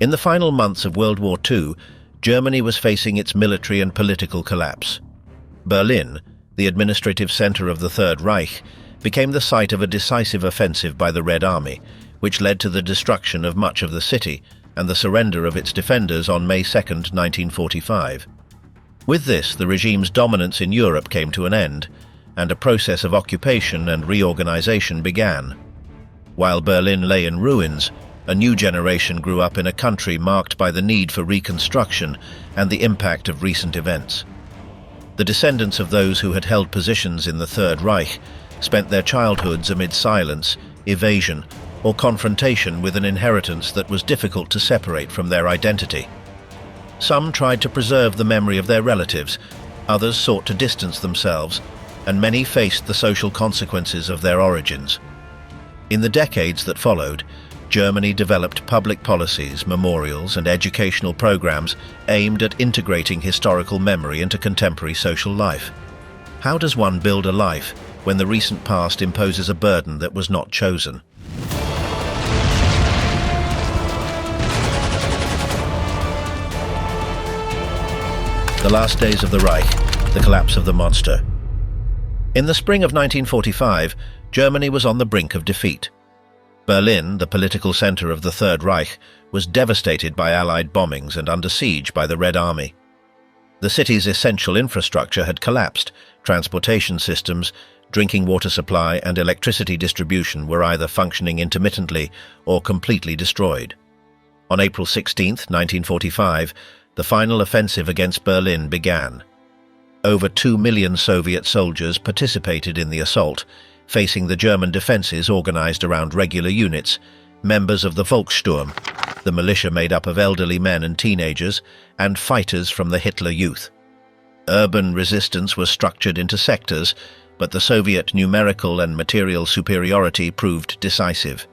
In the final months of World War II, Germany was facing its military and political collapse. Berlin, the administrative center of the Third Reich, became the site of a decisive offensive by the Red Army, which led to the destruction of much of the city and the surrender of its defenders on May 2, 1945. With this, the regime's dominance in Europe came to an end, and a process of occupation and reorganization began. While Berlin lay in ruins, a new generation grew up in a country marked by the need for reconstruction and the impact of recent events. The descendants of those who had held positions in the Third Reich spent their childhoods amid silence, evasion, or confrontation with an inheritance that was difficult to separate from their identity. Some tried to preserve the memory of their relatives, others sought to distance themselves, and many faced the social consequences of their origins. In the decades that followed, Germany developed public policies, memorials, and educational programs aimed at integrating historical memory into contemporary social life. How does one build a life when the recent past imposes a burden that was not chosen? The last days of the Reich, the collapse of the monster. In the spring of 1945, Germany was on the brink of defeat. Berlin, the political center of the Third Reich, was devastated by Allied bombings and under siege by the Red Army. The city's essential infrastructure had collapsed. Transportation systems, drinking water supply, and electricity distribution were either functioning intermittently or completely destroyed. On April 16, 1945, the final offensive against Berlin began. Over 2 million Soviet soldiers participated in the assault, facing the German defenses organized around regular units, members of the Volkssturm, the militia made up of elderly men and teenagers, and fighters from the Hitler Youth. Urban resistance was structured into sectors, but the Soviet numerical and material superiority proved decisive.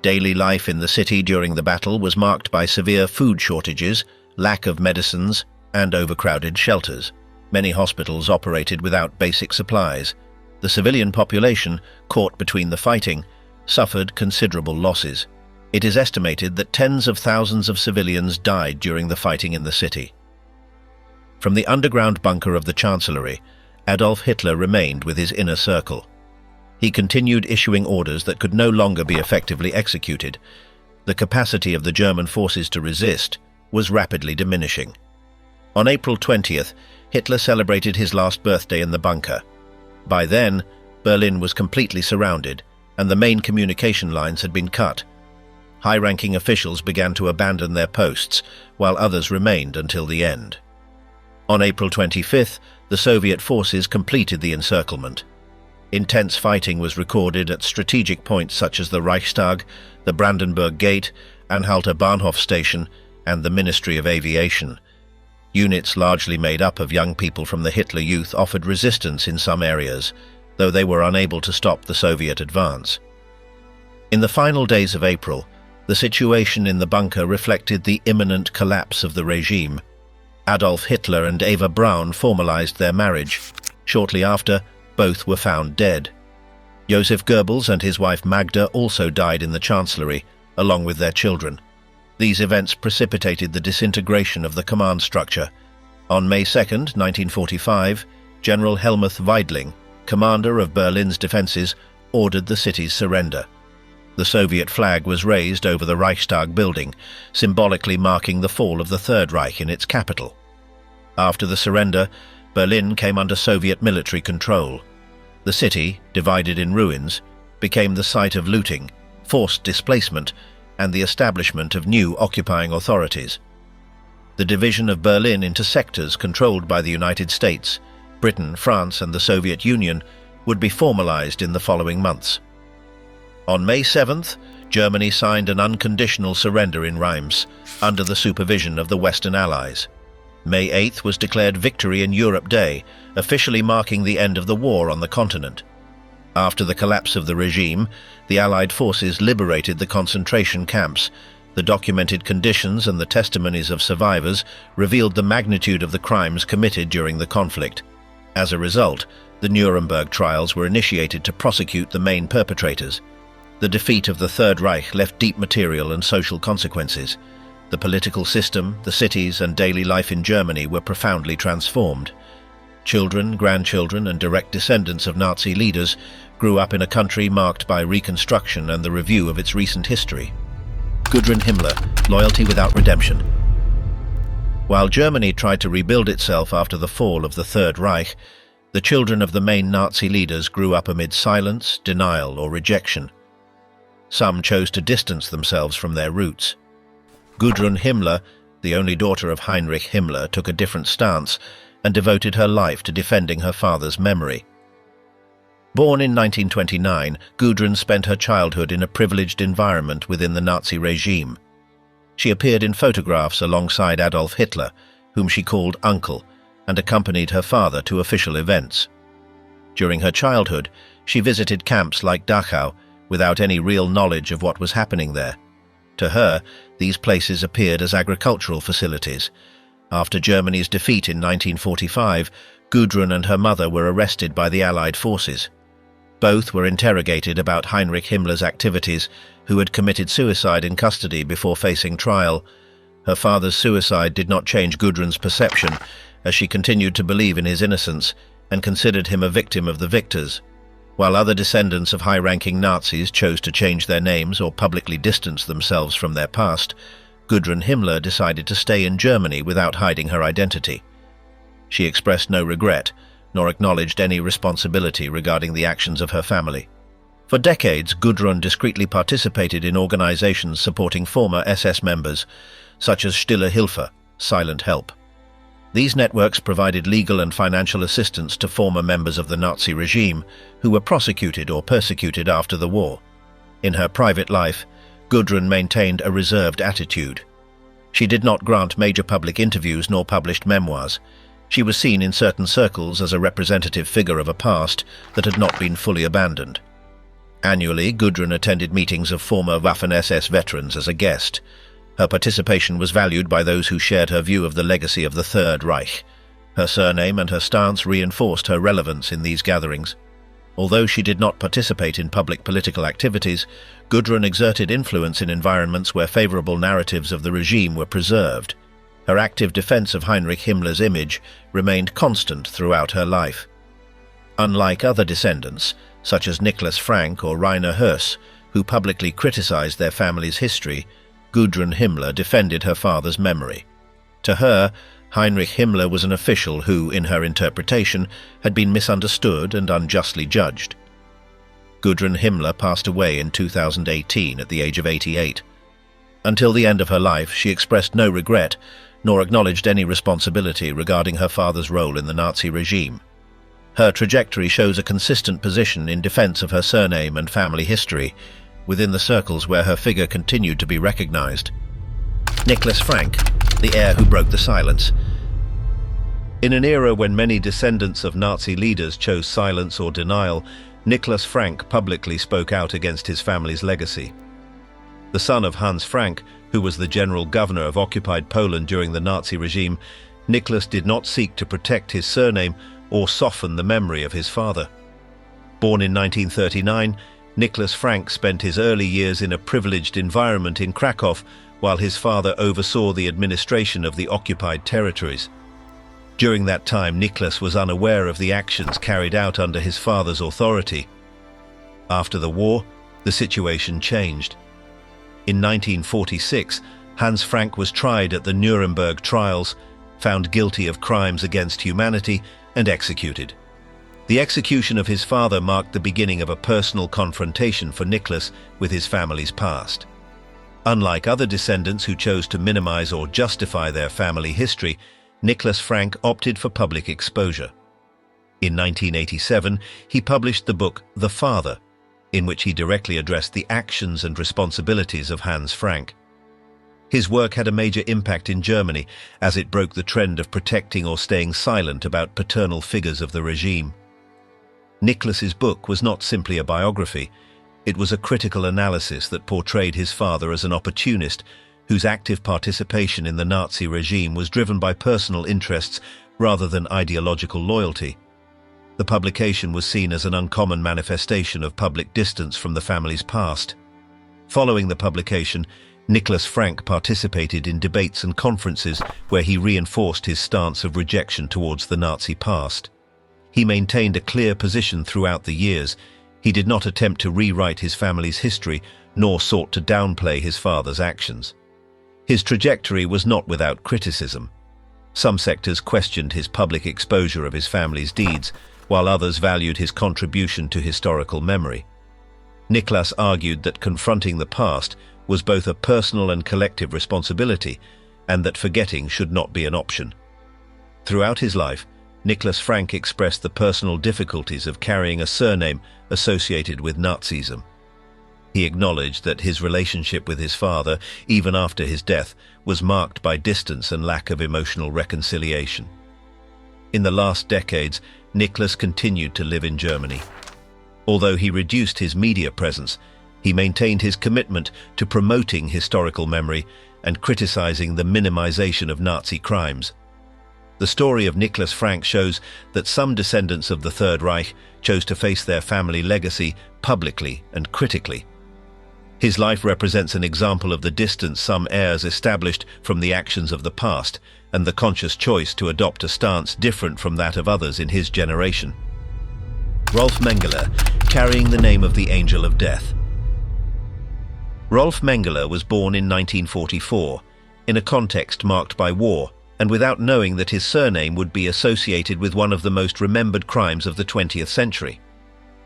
Daily life in the city during the battle was marked by severe food shortages, lack of medicines, and overcrowded shelters. Many hospitals operated without basic supplies. The civilian population, caught between the fighting, suffered considerable losses. It is estimated that tens of thousands of civilians died during the fighting in the city. From the underground bunker of the Chancellery, Adolf Hitler remained with his inner circle. He continued issuing orders that could no longer be effectively executed. The capacity of the German forces to resist was rapidly diminishing. On April 20th, Hitler celebrated his last birthday in the bunker. By then, Berlin was completely surrounded, and the main communication lines had been cut. High-ranking officials began to abandon their posts, while others remained until the end. On April 25th, the Soviet forces completed the encirclement. Intense fighting was recorded at strategic points such as the Reichstag, the Brandenburg Gate, Anhalter Bahnhof Station, and the Ministry of Aviation. Units largely made up of young people from the Hitler Youth offered resistance in some areas, though they were unable to stop the Soviet advance. In the final days of April, the situation in the bunker reflected the imminent collapse of the regime. Adolf Hitler and Eva Braun formalized their marriage. Shortly after, both were found dead. Joseph Goebbels and his wife Magda also died in the Chancellery, along with their children. These events precipitated the disintegration of the command structure. On May 2, 1945, General Helmuth Weidling, commander of Berlin's defenses, ordered the city's surrender. The Soviet flag was raised over the Reichstag building, symbolically marking the fall of the Third Reich in its capital. After the surrender, Berlin came under Soviet military control. The city, divided in ruins, became the site of looting, forced displacement, and the establishment of new occupying authorities. The division of Berlin into sectors controlled by the United States, Britain, France, and the Soviet Union would be formalized in the following months. On May 7th, Germany signed an unconditional surrender in Reims, under the supervision of the Western Allies. May 8th was declared Victory in Europe Day, officially marking the end of the war on the continent. After the collapse of the regime, the Allied forces liberated the concentration camps. The documented conditions and the testimonies of survivors revealed the magnitude of the crimes committed during the conflict. As a result, the Nuremberg trials were initiated to prosecute the main perpetrators. The defeat of the Third Reich left deep material and social consequences. The political system, the cities, and daily life in Germany were profoundly transformed. Children, grandchildren, and direct descendants of Nazi leaders grew up in a country marked by reconstruction and the review of its recent history. Goodrun Himmler, Loyalty Without Redemption. While Germany tried to rebuild itself after the fall of the Third Reich, the children of the main Nazi leaders grew up amid silence, denial, or rejection. Some chose to distance themselves from their roots. Goodrun Himmler, the only daughter of Heinrich Himmler, took a different stance and devoted her life to defending her father's memory. Born in 1929, Goodrun spent her childhood in a privileged environment within the Nazi regime. She appeared in photographs alongside Adolf Hitler, whom she called uncle, and accompanied her father to official events. During her childhood, she visited camps like Dachau without any real knowledge of what was happening there. To her, these places appeared as agricultural facilities. After Germany's defeat in 1945, Goodrun and her mother were arrested by the Allied forces. Both were interrogated about Heinrich Himmler's activities, who had committed suicide in custody before facing trial. Her father's suicide did not change Goodrun's perception, as she continued to believe in his innocence and considered him a victim of the victors. While other descendants of high-ranking Nazis chose to change their names or publicly distance themselves from their past, Goodrun Himmler decided to stay in Germany without hiding her identity. She expressed no regret, nor acknowledged any responsibility regarding the actions of her family. For decades, Goodrun discreetly participated in organizations supporting former SS members, such as Stille Hilfe, Silent Help. These networks provided legal and financial assistance to former members of the Nazi regime who were prosecuted or persecuted after the war. In her private life, Goodrun maintained a reserved attitude. She did not grant major public interviews nor published memoirs. She was seen in certain circles as a representative figure of a past that had not been fully abandoned. Annually, Goodrun attended meetings of former Waffen-SS veterans as a guest. Her participation was valued by those who shared her view of the legacy of the Third Reich. Her surname and her stance reinforced her relevance in these gatherings. Although she did not participate in public political activities, Goodrun exerted influence in environments where favorable narratives of the regime were preserved. Her active defense of Heinrich Himmler's image remained constant throughout her life. Unlike other descendants, such as Nicholas Frank or Rhina Hurse, who publicly criticized their family's history, Goodrun Himmler defended her father's memory. To her, Heinrich Himmler was an official who, in her interpretation, had been misunderstood and unjustly judged. Goodrun Himmler passed away in 2018 at the age of 88. Until the end of her life, she expressed no regret, nor acknowledged any responsibility regarding her father's role in the Nazi regime. Her trajectory shows a consistent position in defense of her surname and family history, within the circles where her figure continued to be recognized. Nicholas Frank, the heir who broke the silence. In an era when many descendants of Nazi leaders chose silence or denial, Nicholas Frank publicly spoke out against his family's legacy. The son of Hans Frank, who was the general governor of occupied Poland during the Nazi regime, Nicholas did not seek to protect his surname or soften the memory of his father. Born in 1939, Nicholas Frank spent his early years in a privileged environment in Krakow, while his father oversaw the administration of the occupied territories. During that time, Nicholas was unaware of the actions carried out under his father's authority. After the war, the situation changed. In 1946, Hans Frank was tried at the Nuremberg trials, found guilty of crimes against humanity, and executed. The execution of his father marked the beginning of a personal confrontation for Nicholas with his family's past. Unlike other descendants who chose to minimize or justify their family history, Nicholas Frank opted for public exposure. In 1987, he published the book The Father, in which he directly addressed the actions and responsibilities of Hans Frank. His work had a major impact in Germany, as it broke the trend of protecting or staying silent about paternal figures of the regime. Nicholas's book was not simply a biography. It was a critical analysis that portrayed his father as an opportunist whose active participation in the Nazi regime was driven by personal interests rather than ideological loyalty. The publication was seen as an uncommon manifestation of public distance from the family's past. Following the publication, Nicholas Frank participated in debates and conferences where he reinforced his stance of rejection towards the Nazi past. He maintained a clear position throughout the years. He did not attempt to rewrite his family's history, nor sought to downplay his father's actions. His trajectory was not without criticism. Some sectors questioned his public exposure of his family's deeds, while others valued his contribution to historical memory. Nicholas argued that confronting the past was both a personal and collective responsibility, and that forgetting should not be an option. Throughout his life, Nicholas Frank expressed the personal difficulties of carrying a surname associated with Nazism. He acknowledged that his relationship with his father, even after his death, was marked by distance and lack of emotional reconciliation. In the last decades, Nicholas continued to live in Germany. Although he reduced his media presence, he maintained his commitment to promoting historical memory and criticizing the minimization of Nazi crimes. The story of Nicholas Frank shows that some descendants of the Third Reich chose to face their family legacy publicly and critically. His life represents an example of the distance some heirs established from the actions of the past and the conscious choice to adopt a stance different from that of others in his generation. Rolf Mangala, carrying the name of the Angel of Death. Rolf Mangala was born in 1944, in a context marked by war, and without knowing that his surname would be associated with one of the most remembered crimes of the 20th century.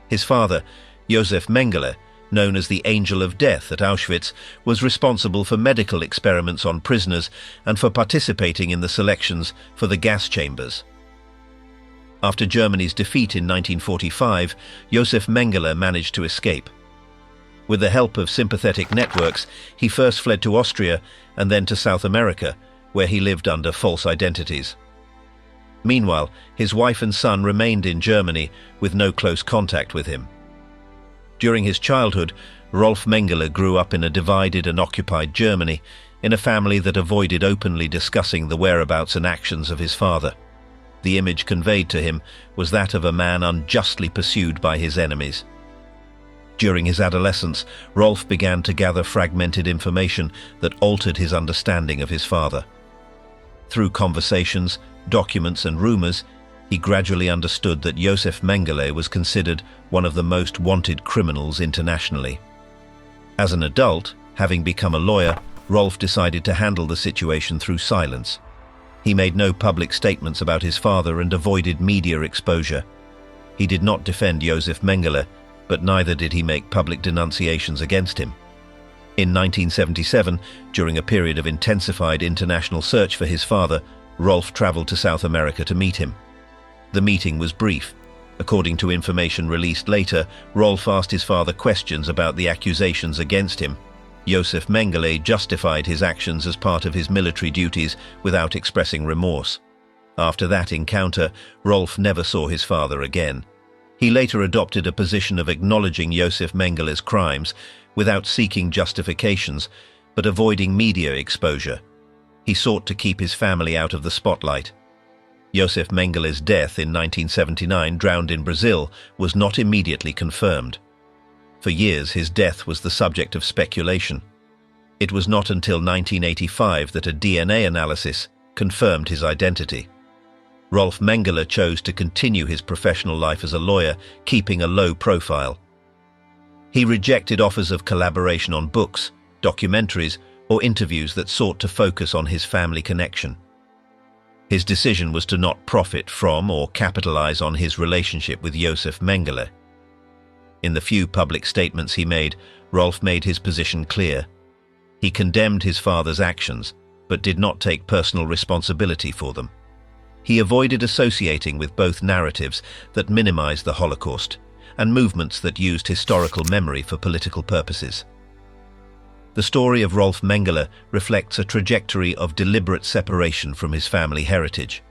His father, Josef Mengele, known as the Angel of Death at Auschwitz, was responsible for medical experiments on prisoners and for participating in the selections for the gas chambers. After Germany's defeat in 1945, Josef Mengele managed to escape. With the help of sympathetic networks, he first fled to Austria and then to South America, where he lived under false identities. Meanwhile, his wife and son remained in Germany with no close contact with him. During his childhood, Rolf Mengele grew up in a divided and occupied Germany, in a family that avoided openly discussing the whereabouts and actions of his father. The image conveyed to him was that of a man unjustly pursued by his enemies. During his adolescence, Rolf began to gather fragmented information that altered his understanding of his father. Through conversations, documents and rumors, he gradually understood that Josef Mengele was considered one of the most wanted criminals internationally. As an adult, having become a lawyer, Rolf decided to handle the situation through silence. He made no public statements about his father and avoided media exposure. He did not defend Josef Mengele, but neither did he make public denunciations against him. In 1977, during a period of intensified international search for his father, Rolf traveled to South America to meet him. The meeting was brief. According to information released later, Rolf asked his father questions about the accusations against him. Josef Mengele justified his actions as part of his military duties without expressing remorse. After that encounter, Rolf never saw his father again. He later adopted a position of acknowledging Josef Mengele's crimes without seeking justifications, but avoiding media exposure. He sought to keep his family out of the spotlight. Josef Mengele's death in 1979, drowned in Brazil, was not immediately confirmed. For years, his death was the subject of speculation. It was not until 1985 that a DNA analysis confirmed his identity. Rolf Mengele chose to continue his professional life as a lawyer, keeping a low profile. He rejected offers of collaboration on books, documentaries, or interviews that sought to focus on his family connection. His decision was to not profit from or capitalize on his relationship with Josef Mengele. In the few public statements he made, Rolf made his position clear. He condemned his father's actions, but did not take personal responsibility for them. He avoided associating with both narratives that minimized the Holocaust and movements that used historical memory for political purposes. The story of Rolf Mengele reflects a trajectory of deliberate separation from his family heritage.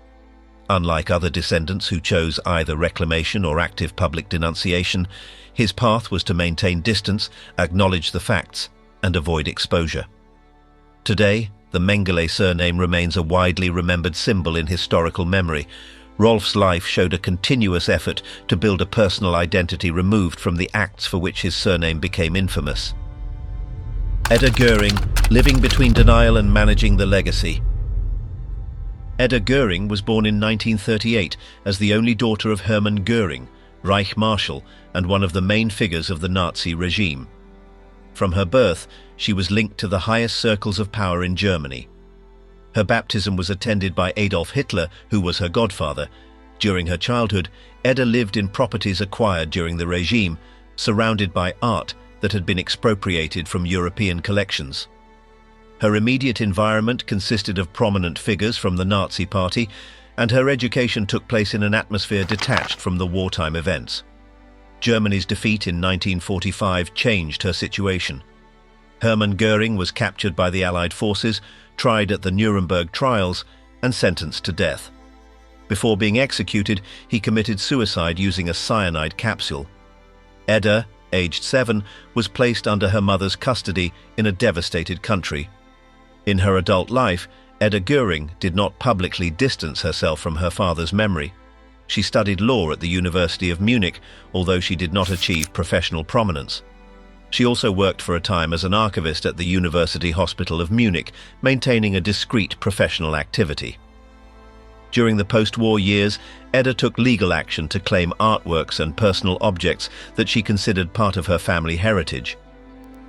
Unlike other descendants who chose either reclamation or active public denunciation, his path was to maintain distance, acknowledge the facts, and avoid exposure. Today, the Mengele surname remains a widely remembered symbol in historical memory. Rolf's life showed a continuous effort to build a personal identity removed from the acts for which his surname became infamous. Eda Guring, living between denial and managing the legacy. Eda Guring was born in 1938 as the only daughter of Hermann Göring, Reich Marshal, and one of the main figures of the Nazi regime. From her birth, she was linked to the highest circles of power in Germany. Her baptism was attended by Adolf Hitler, who was her godfather. During her childhood, Eda lived in properties acquired during the regime, surrounded by art that had been expropriated from European collections. Her immediate environment consisted of prominent figures from the Nazi Party, and her education took place in an atmosphere detached from the wartime events. Germany's defeat in 1945 changed her situation. Hermann Göring was captured by the Allied forces, tried at the Nuremberg trials, and sentenced to death. Before being executed, he committed suicide using a cyanide capsule. Eda, aged 7, was placed under her mother's custody in a devastated country. In her adult life, Eda Guring did not publicly distance herself from her father's memory. She studied law at the University of Munich, although she did not achieve professional prominence. She also worked for a time as an archivist at the University Hospital of Munich, maintaining a discreet professional activity. During the post-war years, Eda took legal action to claim artworks and personal objects that she considered part of her family heritage.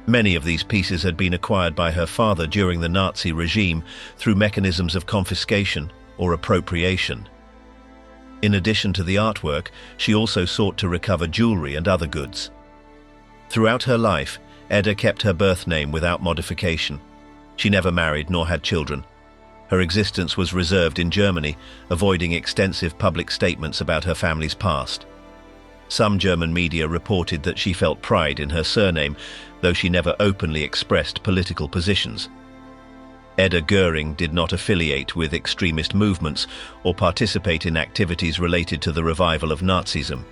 Many of these pieces had been acquired by her father during the Nazi regime through mechanisms of confiscation or appropriation. In addition to the artwork, she also sought to recover jewelry and other goods. Throughout her life, Eda kept her birth name without modification. She never married nor had children. Her existence was reserved in Germany, avoiding extensive public statements about her family's past. Some German media reported that she felt pride in her surname, though she never openly expressed political positions. Eda Guring did not affiliate with extremist movements or participate in activities related to the revival of Nazism.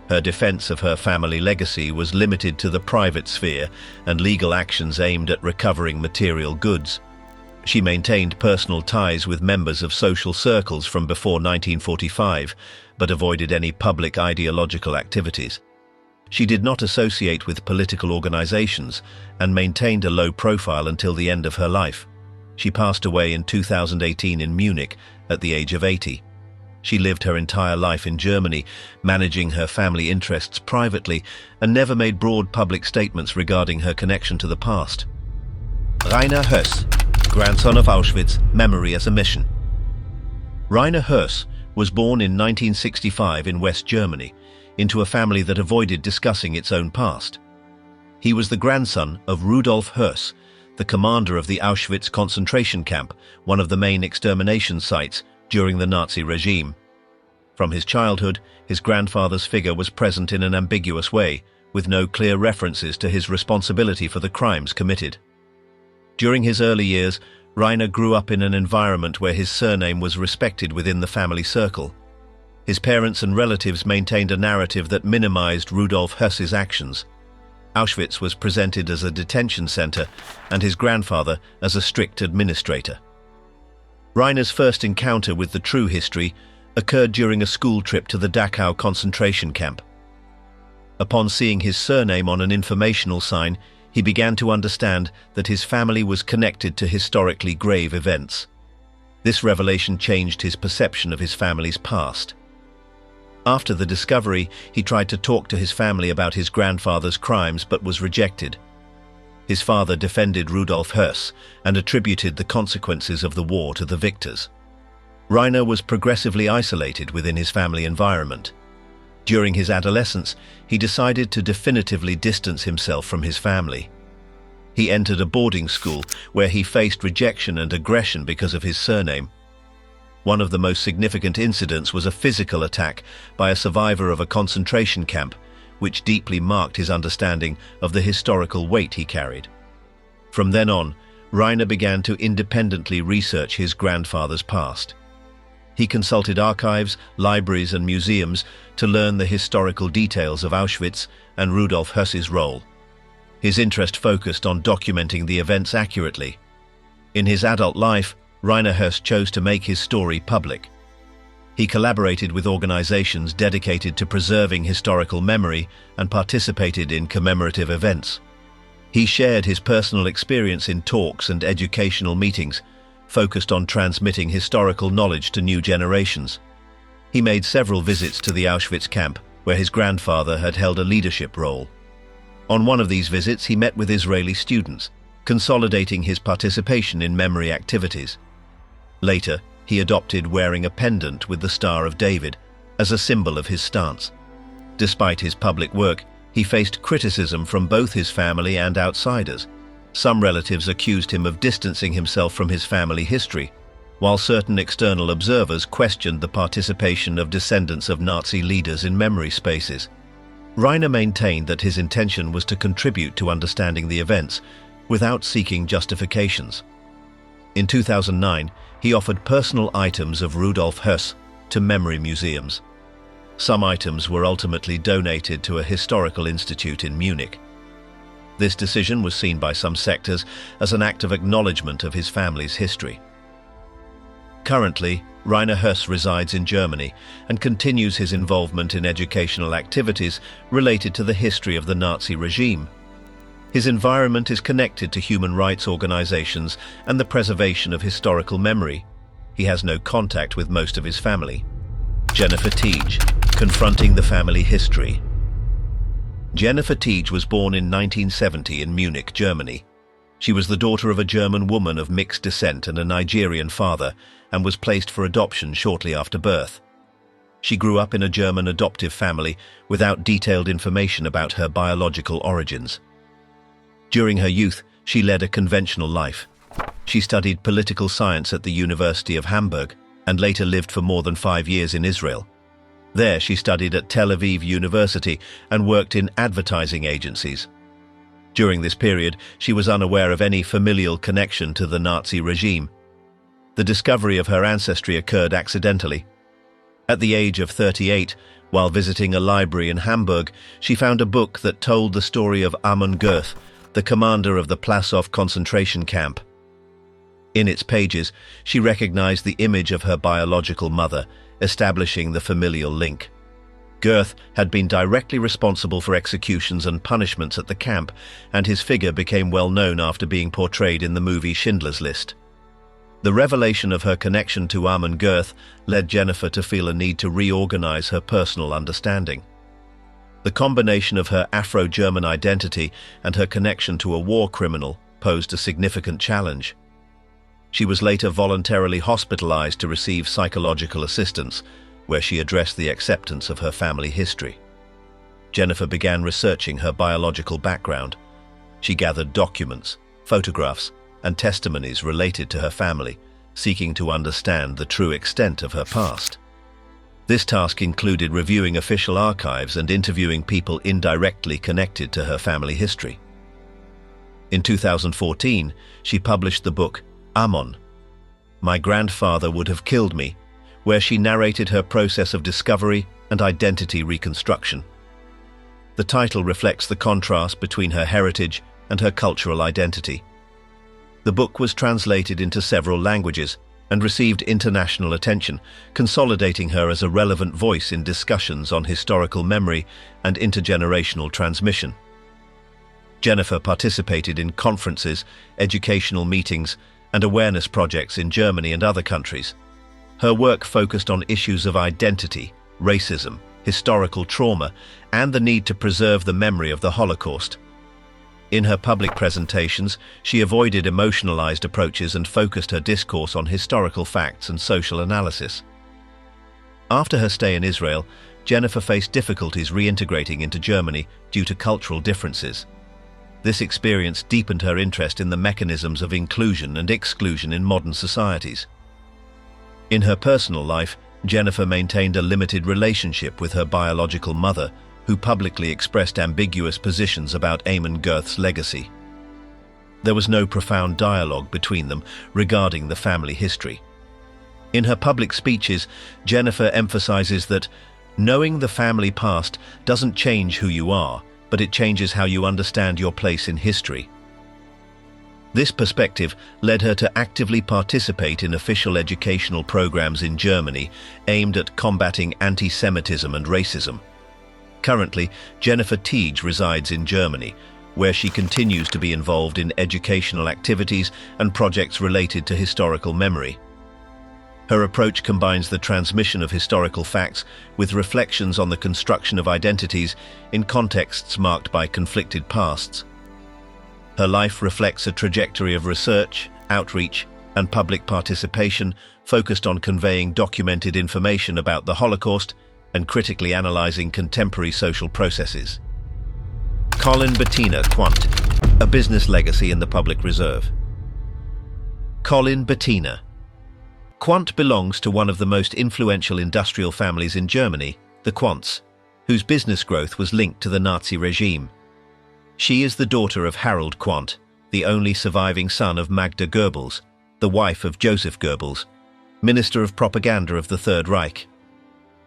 Her defense of her family legacy was limited to the private sphere and legal actions aimed at recovering material goods. She maintained personal ties with members of social circles from before 1945, but avoided any public ideological activities. She did not associate with political organizations and maintained a low profile until the end of her life. She passed away in 2018 in Munich at the age of 80. She lived her entire life in Germany, managing her family interests privately, and never made broad public statements regarding her connection to the past. Rhina Hurse, grandson of Auschwitz, memory as a mission. Rhina Hurse was born in 1965 in West Germany, into a family that avoided discussing its own past. He was the grandson of Rudolf Hess, the commander of the Auschwitz concentration camp, one of the main extermination sites during the Nazi regime. From his childhood, his grandfather's figure was present in an ambiguous way, with no clear references to his responsibility for the crimes committed. During his early years, Rhina grew up in an environment where his surname was respected within the family circle. His parents and relatives maintained a narrative that minimized Rudolf Hess's actions. Auschwitz was presented as a detention center and his grandfather as a strict administrator. Rhina's first encounter with the true history occurred during a school trip to the Dachau concentration camp. Upon seeing his surname on an informational sign, he began to understand that his family was connected to historically grave events. This revelation changed his perception of his family's past. After the discovery, he tried to talk to his family about his grandfather's crimes but was rejected. His father defended Rudolf Hess and attributed the consequences of the war to the victors. Rhina was progressively isolated within his family environment. During his adolescence, he decided to definitively distance himself from his family. He entered a boarding school where he faced rejection and aggression because of his surname. One of the most significant incidents was a physical attack by a survivor of a concentration camp, which deeply marked his understanding of the historical weight he carried. From then on, Rhina began to independently research his grandfather's past. He consulted archives, libraries, and museums to learn the historical details of Auschwitz and Rudolf Hess's role. His interest focused on documenting the events accurately. In his adult life, Rhina Hurse chose to make his story public. He collaborated with organizations dedicated to preserving historical memory and participated in commemorative events. He shared his personal experience in talks and educational meetings, focused on transmitting historical knowledge to new generations. He made several visits to the Auschwitz camp, where his grandfather had held a leadership role. On one of these visits, he met with Israeli students, consolidating his participation in memory activities. Later, he adopted wearing a pendant with the Star of David as a symbol of his stance. Despite his public work, he faced criticism from both his family and outsiders. Some relatives accused him of distancing himself from his family history, while certain external observers questioned the participation of descendants of Nazi leaders in memory spaces. Rhina maintained that his intention was to contribute to understanding the events, without seeking justifications. In 2009, he offered personal items of Rudolf Hess to memory museums. Some items were ultimately donated to a historical institute in Munich. This decision was seen by some sectors as an act of acknowledgement of his family's history. Currently, Rhina Hurse resides in Germany and continues his involvement in educational activities related to the history of the Nazi regime. His environment is connected to human rights organizations and the preservation of historical memory. He has no contact with most of his family. Jennifer Teege, confronting the family history. Jennifer Teege was born in 1970 in Munich, Germany. She was the daughter of a German woman of mixed descent and a Nigerian father, and was placed for adoption shortly after birth. She grew up in a German adoptive family without detailed information about her biological origins. During her youth, she led a conventional life. She studied political science at the University of Hamburg and later lived for more than 5 years in Israel. There, she studied at Tel Aviv University and worked in advertising agencies. During this period, she was unaware of any familial connection to the Nazi regime. The discovery of her ancestry occurred accidentally. At the age of 38, while visiting a library in Hamburg, she found a book that told the story of Amon Goeth, the commander of the Plaszow concentration camp. In its pages, she recognized the image of her biological mother, establishing the familial link. Goeth had been directly responsible for executions and punishments at the camp, and his figure became well known after being portrayed in the movie Schindler's List. The revelation of her connection to Amon Goeth led Jennifer to feel a need to reorganize her personal understanding. The combination of her Afro-German identity and her connection to a war criminal posed a significant challenge. She was later voluntarily hospitalized to receive psychological assistance, where she addressed the acceptance of her family history. Jennifer began researching her biological background. She gathered documents, photographs, and testimonies related to her family, seeking to understand the true extent of her past. This task included reviewing official archives and interviewing people indirectly connected to her family history. In 2014, she published the book Amon, My Grandfather Would Have Killed Me, where she narrated her process of discovery and identity reconstruction. The title reflects the contrast between her heritage and her cultural identity. The book was translated into several languages and received international attention, consolidating her as a relevant voice in discussions on historical memory and intergenerational transmission. Jennifer participated in conferences, educational meetings, and awareness projects in Germany and other countries. Her work focused on issues of identity, racism, historical trauma, and the need to preserve the memory of the Holocaust. In her public presentations, she avoided emotionalized approaches and focused her discourse on historical facts and social analysis. After her stay in Israel, Jennifer faced difficulties reintegrating into Germany due to cultural differences. This experience deepened her interest in the mechanisms of inclusion and exclusion in modern societies. In her personal life, Jennifer maintained a limited relationship with her biological mother, who publicly expressed ambiguous positions about Amon Goeth's legacy. There was no profound dialogue between them regarding the family history. In her public speeches, Jennifer emphasizes that knowing the family past doesn't change who you are, but it changes how you understand your place in history. This perspective led her to actively participate in official educational programs in Germany aimed at combating anti-Semitism and racism. Currently, Jennifer Teege resides in Germany, where she continues to be involved in educational activities and projects related to historical memory. Her approach combines the transmission of historical facts with reflections on the construction of identities in contexts marked by conflicted pasts. Her life reflects a trajectory of research, outreach, and public participation focused on conveying documented information about the Holocaust and critically analyzing contemporary social processes. Colin Betatina, Quant, a business legacy in the public reserve. Colin Betatina. Quant belongs to one of the most influential industrial families in Germany, the Quants, whose business growth was linked to the Nazi regime. She is the daughter of Harold Quant, the only surviving son of Magda Goebbels, the wife of Joseph Goebbels, Minister of Propaganda of the Third Reich.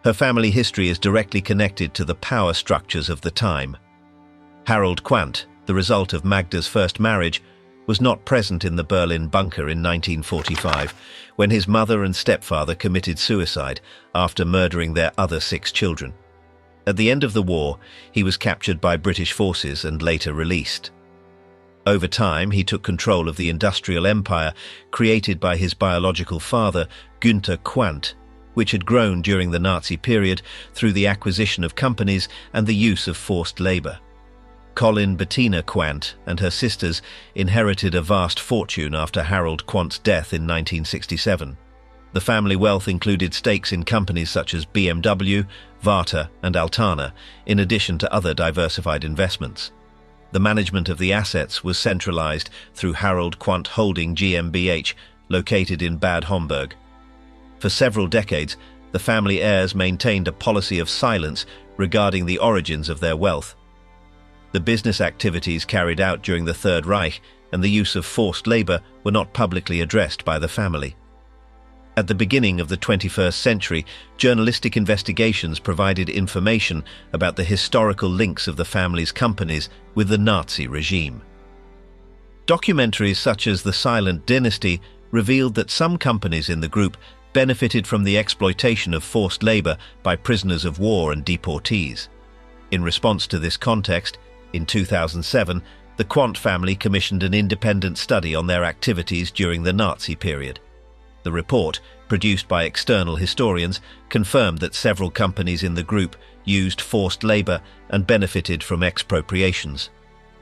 Her family history is directly connected to the power structures of the time. Harold Quant, the result of Magda's first marriage, was not present in the Berlin bunker in 1945, when his mother and stepfather committed suicide after murdering their other 6 children. At the end of the war, he was captured by British forces and later released. Over time, he took control of the industrial empire created by his biological father, Günther Quandt, which had grown during the Nazi period through the acquisition of companies and the use of forced labor. Colin Betatina Quant and her sisters inherited a vast fortune after Harold Quant's death in 1967. The family wealth included stakes in companies such as BMW, Varta, and Altana, in addition to other diversified investments. The management of the assets was centralized through Harold Quant Holding GmbH, located in Bad Homburg. For several decades, the family heirs maintained a policy of silence regarding the origins of their wealth. The business activities carried out during the Third Reich and the use of forced labor were not publicly addressed by the family. At the beginning of the 21st century, journalistic investigations provided information about the historical links of the family's companies with the Nazi regime. Documentaries such as The Silent Dynasty revealed that some companies in the group benefited from the exploitation of forced labor by prisoners of war and deportees. In response to this context, in 2007, the Quant family commissioned an independent study on their activities during the Nazi period. The report, produced by external historians, confirmed that several companies in the group used forced labor and benefited from expropriations.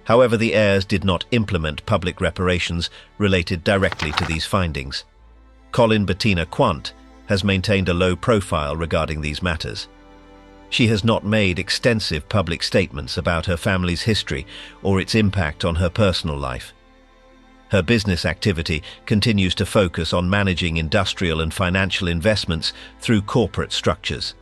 However, the heirs did not implement public reparations related directly to these findings. Colin Betatina Quant has maintained a low profile regarding these matters. She has not made extensive public statements about her family's history or its impact on her personal life. Her business activity continues to focus on managing industrial and financial investments through corporate structures.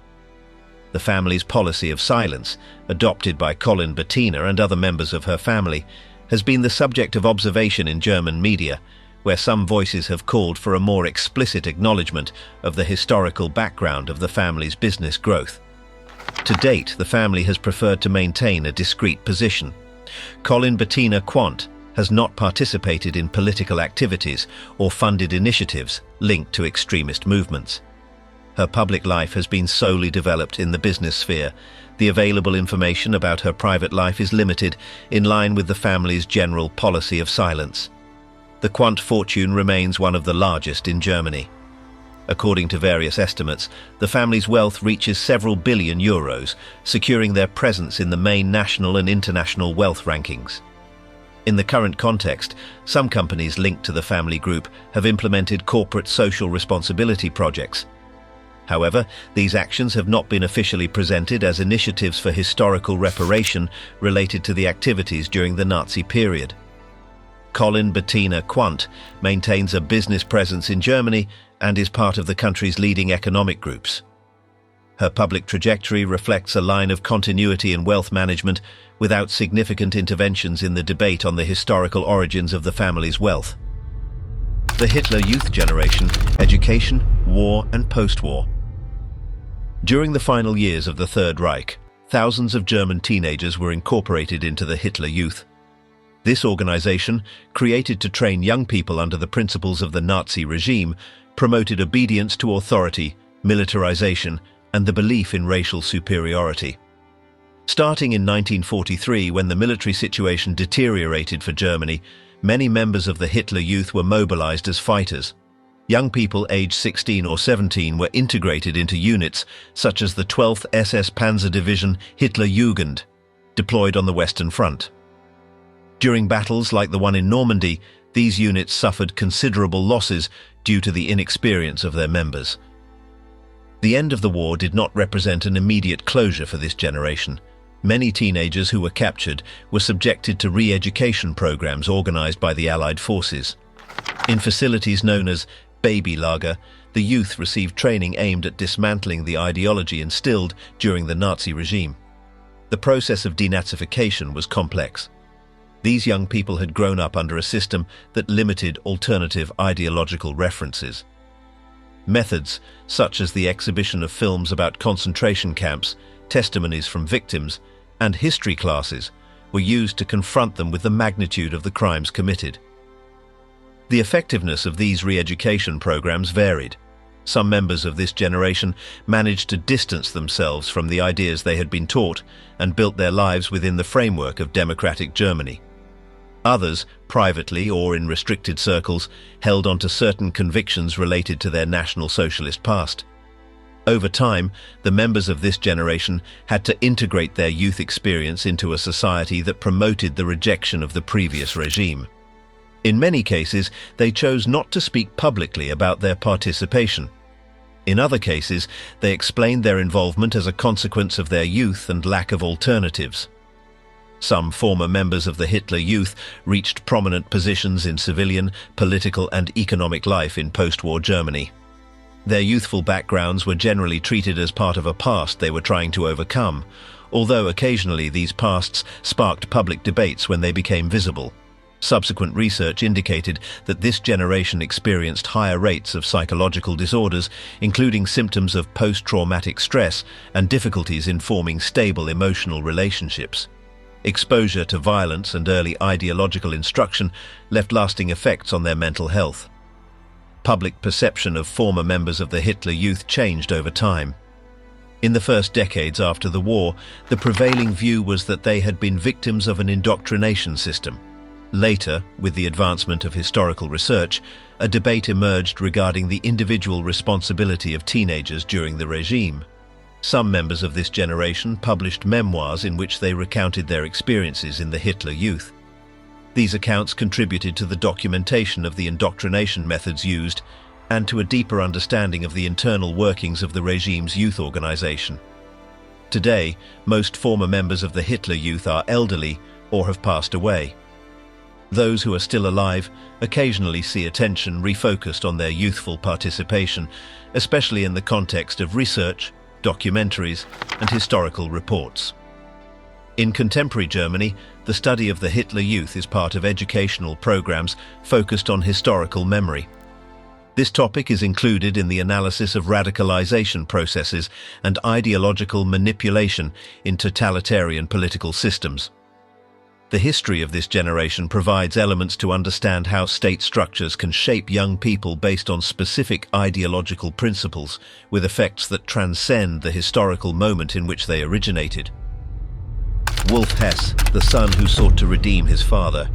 The family's policy of silence, adopted by Colin Betatina and other members of her family, has been the subject of observation in German media, where some voices have called for a more explicit acknowledgement of the historical background of the family's business growth. To date, the family has preferred to maintain a discreet position. Colin Betatina Quant has not participated in political activities or funded initiatives linked to extremist movements. Her public life has been solely developed in the business sphere. The available information about her private life is limited, in line with the family's general policy of silence. The Quant fortune remains one of the largest in Germany. According to various estimates, the family's wealth reaches several billion euros, securing their presence in the main national and international wealth rankings. In the current context, some companies linked to the family group have implemented corporate social responsibility projects. However, these actions have not been officially presented as initiatives for historical reparation related to the activities during the Nazi period. Colin Betatina Quant maintains a business presence in Germany and is part of the country's leading economic groups. Her public trajectory reflects a line of continuity in wealth management without significant interventions in the debate on the historical origins of the family's wealth. The Hitler Youth Generation: Education, War and Post-War. During the final years of the Third Reich, thousands of German teenagers were incorporated into the Hitler Youth. This organization, created to train young people under the principles of the Nazi regime, promoted obedience to authority, militarization, and the belief in racial superiority. Starting in 1943, when the military situation deteriorated for Germany, many members of the Hitler Youth were mobilized as fighters. Young people aged 16 or 17 were integrated into units such as the 12th SS Panzer Division Hitler Jugend, deployed on the Western Front. During battles like the one in Normandy, these units suffered considerable losses due to the inexperience of their members. The end of the war did not represent an immediate closure for this generation. Many teenagers who were captured were subjected to re-education programs organized by the Allied forces. In facilities known as baby lager, the youth received training aimed at dismantling the ideology instilled during the Nazi regime. The process of denazification was complex. These young people had grown up under a system that limited alternative ideological references. Methods, such as the exhibition of films about concentration camps, testimonies from victims, and history classes, were used to confront them with the magnitude of the crimes committed. The effectiveness of these re-education programs varied. Some members of this generation managed to distance themselves from the ideas they had been taught and built their lives within the framework of democratic Germany. Others, privately or in restricted circles, held on to certain convictions related to their National Socialist past. Over time, the members of this generation had to integrate their youth experience into a society that promoted the rejection of the previous regime. In many cases, they chose not to speak publicly about their participation. In other cases, they explained their involvement as a consequence of their youth and lack of alternatives. Some former members of the Hitler Youth reached prominent positions in civilian, political, and economic life in post-war Germany. Their youthful backgrounds were generally treated as part of a past they were trying to overcome, although occasionally these pasts sparked public debates when they became visible. Subsequent research indicated that this generation experienced higher rates of psychological disorders, including symptoms of post-traumatic stress and difficulties in forming stable emotional relationships. Exposure to violence and early ideological instruction left lasting effects on their mental health. Public perception of former members of the Hitler Youth changed over time. In the first decades after the war, the prevailing view was that they had been victims of an indoctrination system. Later, with the advancement of historical research, a debate emerged regarding the individual responsibility of teenagers during the regime. Some members of this generation published memoirs in which they recounted their experiences in the Hitler Youth. These accounts contributed to the documentation of the indoctrination methods used and to a deeper understanding of the internal workings of the regime's youth organization. Today, most former members of the Hitler Youth are elderly or have passed away. Those who are still alive occasionally see attention refocused on their youthful participation, especially in the context of research, documentaries, and historical reports. In contemporary Germany, the study of the Hitler Youth is part of educational programs focused on historical memory. This topic is included in the analysis of radicalization processes and ideological manipulation in totalitarian political systems. The history of this generation provides elements to understand how state structures can shape young people based on specific ideological principles, with effects that transcend the historical moment in which they originated. Wolf Hess, the son who sought to redeem his father.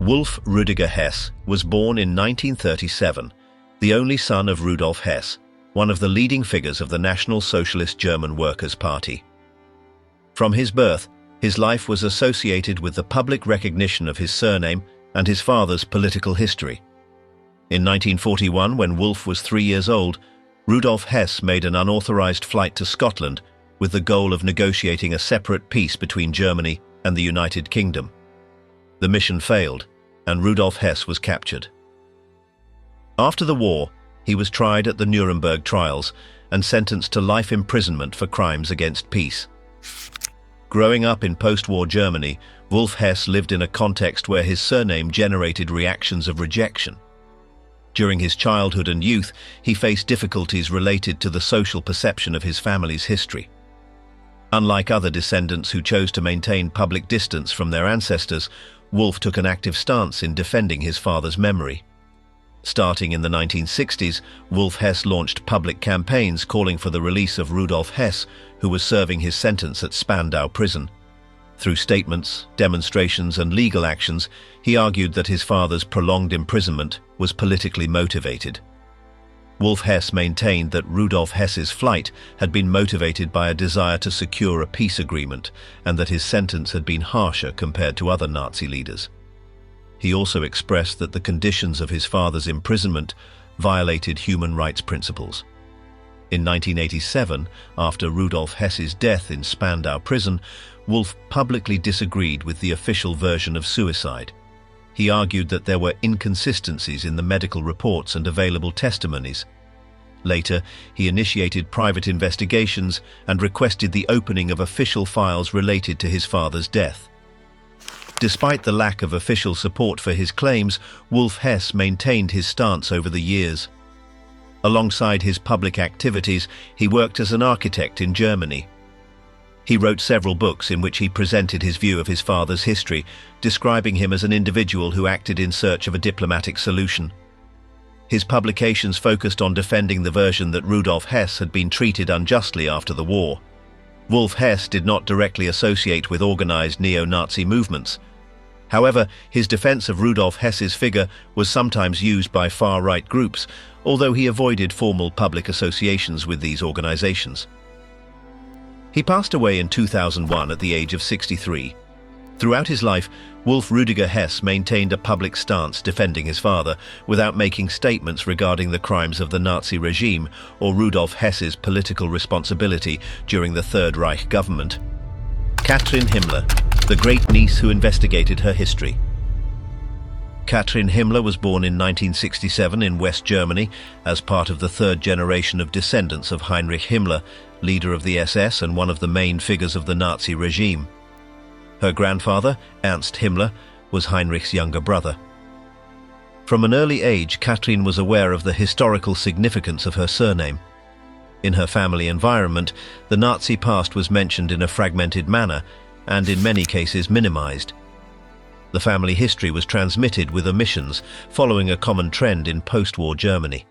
Wolf Rüdiger Hess was born in 1937, the only son of Rudolf Hess, one of the leading figures of the National Socialist German Workers' Party. From his birth, his life was associated with the public recognition of his surname and his father's political history. In 1941, when Wolf was 3 years old, Rudolf Hess made an unauthorized flight to Scotland with the goal of negotiating a separate peace between Germany and the United Kingdom. The mission failed, and Rudolf Hess was captured. After the war, he was tried at the Nuremberg trials and sentenced to life imprisonment for crimes against peace. Growing up in post-war Germany, Wolf Hess lived in a context where his surname generated reactions of rejection. During his childhood and youth, he faced difficulties related to the social perception of his family's history. Unlike other descendants who chose to maintain public distance from their ancestors, Wolf took an active stance in defending his father's memory. Starting in the 1960s, Wolf Hess launched public campaigns calling for the release of Rudolf Hess, who was serving his sentence at Spandau prison. Through statements, demonstrations, and legal actions, he argued that his father's prolonged imprisonment was politically motivated. Wolf Hess maintained that Rudolf Hess's flight had been motivated by a desire to secure a peace agreement and that his sentence had been harsher compared to other Nazi leaders. He also expressed that the conditions of his father's imprisonment violated human rights principles. In 1987, after Rudolf Hess's death in Spandau prison, Wolf publicly disagreed with the official version of suicide. He argued that there were inconsistencies in the medical reports and available testimonies. Later, he initiated private investigations and requested the opening of official files related to his father's death. Despite the lack of official support for his claims, Wolf Hess maintained his stance over the years. Alongside his public activities, he worked as an architect in Germany. He wrote several books in which he presented his view of his father's history, describing him as an individual who acted in search of a diplomatic solution. His publications focused on defending the version that Rudolf Hess had been treated unjustly after the war. Wolf Hess did not directly associate with organized neo-Nazi movements. However, his defense of Rudolf Hess's figure was sometimes used by far-right groups, although he avoided formal public associations with these organizations. He passed away in 2001 at the age of 63. Throughout his life, Wolf Rüdiger Hess maintained a public stance defending his father without making statements regarding the crimes of the Nazi regime or Rudolf Hess's political responsibility during the Third Reich government. Katherine Himmler, the great niece who investigated her history. Katherine Himmler was born in 1967 in West Germany as part of the third generation of descendants of Heinrich Himmler, leader of the SS and one of the main figures of the Nazi regime. Her grandfather, Ernst Himmler, was Heinrich's younger brother. From an early age, Katherine was aware of the historical significance of her surname. In her family environment, the Nazi past was mentioned in a fragmented manner and in many cases minimized. The family history was transmitted with omissions, following a common trend in post-war Germany.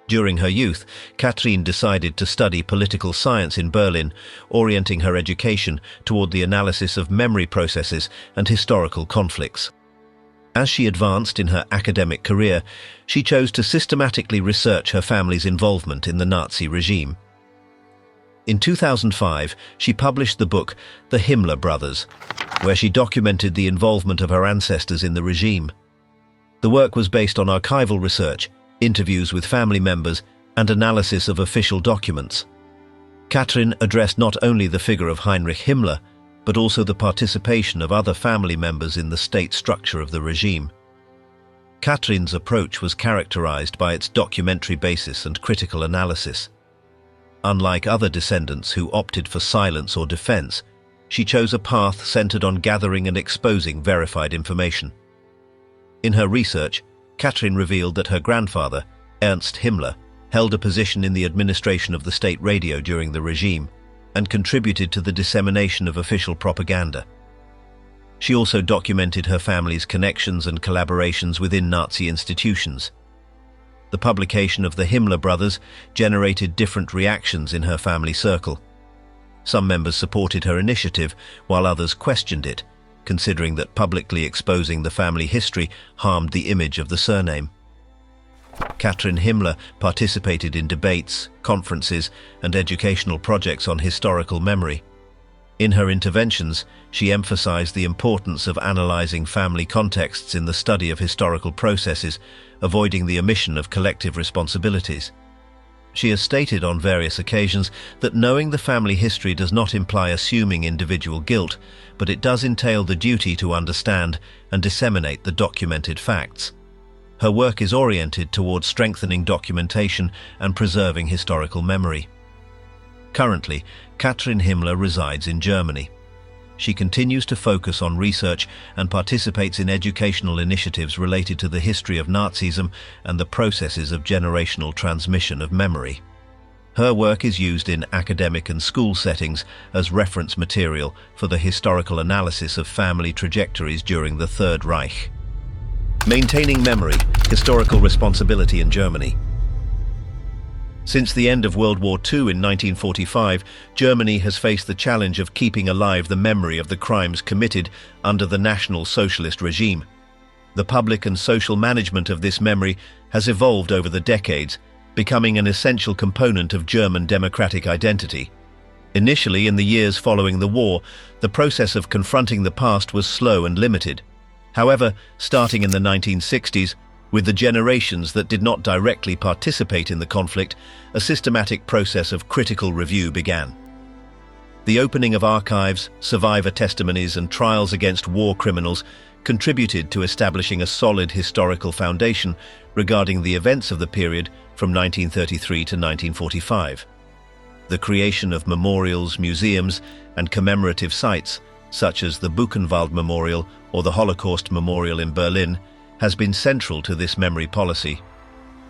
During her youth, Katherine decided to study political science in Berlin, orienting her education toward the analysis of memory processes and historical conflicts. As she advanced in her academic career, she chose to systematically research her family's involvement in the Nazi regime. In 2005, she published the book The Himmler Brothers, where she documented the involvement of her ancestors in the regime. The work was based on archival research, interviews with family members, and analysis of official documents. Katherine addressed not only the figure of Heinrich Himmler, but also the participation of other family members in the state structure of the regime. Katherine's approach was characterized by its documentary basis and critical analysis. Unlike other descendants who opted for silence or defense, she chose a path centered on gathering and exposing verified information. In her research, Katherine revealed that her grandfather, Ernst Himmler, held a position in the administration of the state radio during the regime and contributed to the dissemination of official propaganda. She also documented her family's connections and collaborations within Nazi institutions. The publication of the Himmler brothers generated different reactions in her family circle. Some members supported her initiative, while others questioned it, considering that publicly exposing the family history harmed the image of the surname. Katherine Himmler participated in debates, conferences, and educational projects on historical memory. In her interventions, she emphasized the importance of analyzing family contexts in the study of historical processes, avoiding the omission of collective responsibilities. She has stated on various occasions that knowing the family history does not imply assuming individual guilt, but it does entail the duty to understand and disseminate the documented facts. Her work is oriented towards strengthening documentation and preserving historical memory. Currently, Katherine Himmler resides in Germany. She continues to focus on research and participates in educational initiatives related to the history of Nazism and the processes of generational transmission of memory. Her work is used in academic and school settings as reference material for the historical analysis of family trajectories during the Third Reich. Maintaining memory, historical responsibility in Germany. Since the end of World War II in 1945, Germany has faced the challenge of keeping alive the memory of the crimes committed under the National Socialist regime. The public and social management of this memory has evolved over the decades, becoming an essential component of German democratic identity. Initially, in the years following the war, the process of confronting the past was slow and limited. However, starting in the 1960s, with the generations that did not directly participate in the conflict, a systematic process of critical review began. The opening of archives, survivor testimonies, and trials against war criminals contributed to establishing a solid historical foundation regarding the events of the period from 1933 to 1945. The creation of memorials, museums, and commemorative sites, such as the Buchenwald Memorial or the Holocaust Memorial in Berlin, has been central to this memory policy.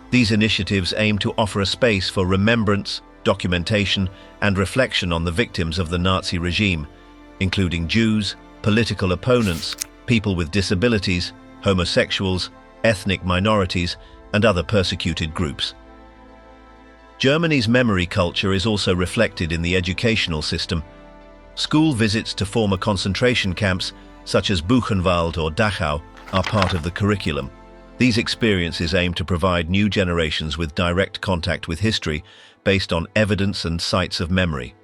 These initiatives aim to offer a space for remembrance, documentation, and reflection on the victims of the Nazi regime, including Jews, political opponents, people with disabilities, homosexuals, ethnic minorities, and other persecuted groups. Germany's memory culture is also reflected in the educational system. School visits to former concentration camps, such as Buchenwald or Dachau, are part of the curriculum. These experiences aim to provide new generations with direct contact with history based on evidence and sites of memory.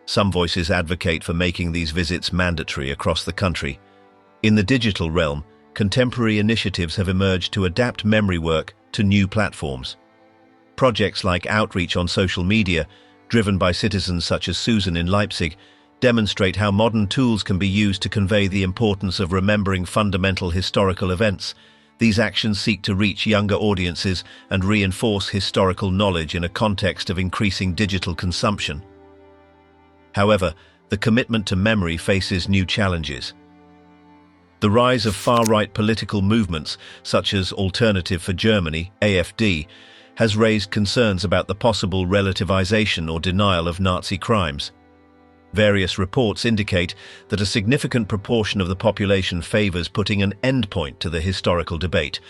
Some voices advocate for making these visits mandatory across the country. In the digital realm, contemporary initiatives have emerged to adapt memory work to new platforms. Projects like outreach on social media, driven by citizens such as Susan in Leipzig, demonstrate how modern tools can be used to convey the importance of remembering fundamental historical events. These actions seek to reach younger audiences and reinforce historical knowledge in a context of increasing digital consumption. However, the commitment to memory faces new challenges. The rise of far-right political movements, such as Alternative for Germany, AfD, has raised concerns about the possible relativization or denial of Nazi crimes. Various reports indicate that a significant proportion of the population favors putting an endpoint to the historical debate,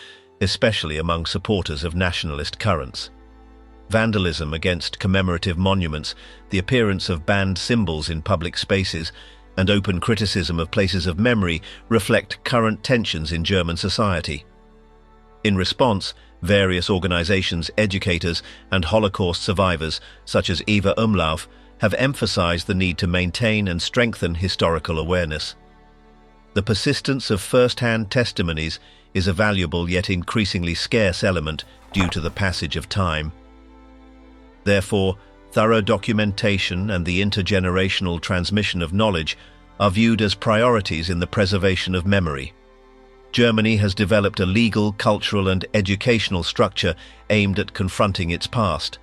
especially among supporters of nationalist currents. Vandalism against commemorative monuments, the appearance of banned symbols in public spaces, and open criticism of places of memory reflect current tensions in German society. In response, various organizations, educators, and Holocaust survivors, such as Eva Umlauf, have emphasized the need to maintain and strengthen historical awareness. The persistence of first-hand testimonies is a valuable yet increasingly scarce element due to the passage of time. Therefore, thorough documentation and the intergenerational transmission of knowledge are viewed as priorities in the preservation of memory. Germany has developed a legal, cultural, and educational structure aimed at confronting its past.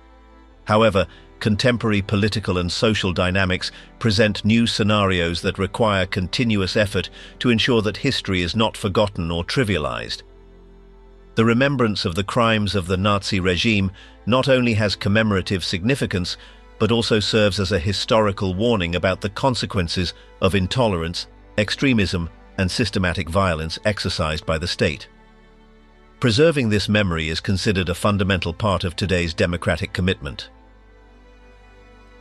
However, contemporary political and social dynamics present new scenarios that require continuous effort to ensure that history is not forgotten or trivialized. The remembrance of the crimes of the Nazi regime not only has commemorative significance, but also serves as a historical warning about the consequences of intolerance, extremism, and systematic violence exercised by the state. Preserving this memory is considered a fundamental part of today's democratic commitment.